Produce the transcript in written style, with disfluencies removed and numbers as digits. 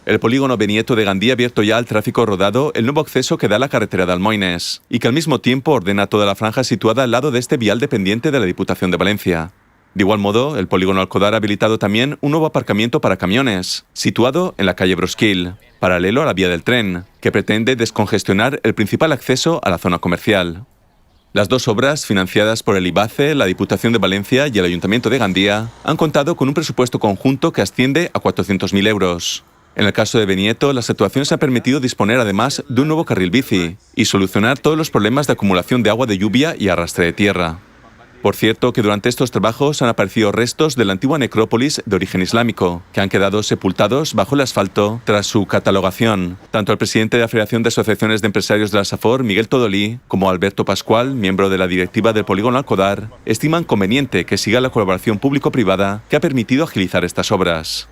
El polígono Benieto de Gandía ha abierto ya al tráfico rodado el nuevo acceso que da a la carretera de Almoines y que al mismo tiempo ordena toda la franja situada al lado de este vial dependiente de la Diputación de Valencia. De igual modo, el polígono Alcodar ha habilitado también un nuevo aparcamiento para camiones, situado en la calle Brosquil, paralelo a la vía del tren, que pretende descongestionar el principal acceso a la zona comercial. Las dos obras, financiadas por el IBACE, la Diputación de Valencia y el Ayuntamiento de Gandía, han contado con un presupuesto conjunto que asciende a 400.000 euros. En el caso de Benieto, las actuaciones han permitido disponer además de un nuevo carril bici y solucionar todos los problemas de acumulación de agua de lluvia y arrastre de tierra. Por cierto, que durante estos trabajos han aparecido restos de la antigua necrópolis de origen islámico, que han quedado sepultados bajo el asfalto tras su catalogación. Tanto el presidente de la Federación de Asociaciones de Empresarios de la SAFOR, Miguel Todolí, como Alberto Pascual, miembro de la directiva del polígono Alcodar, estiman conveniente que siga la colaboración público-privada que ha permitido agilizar estas obras.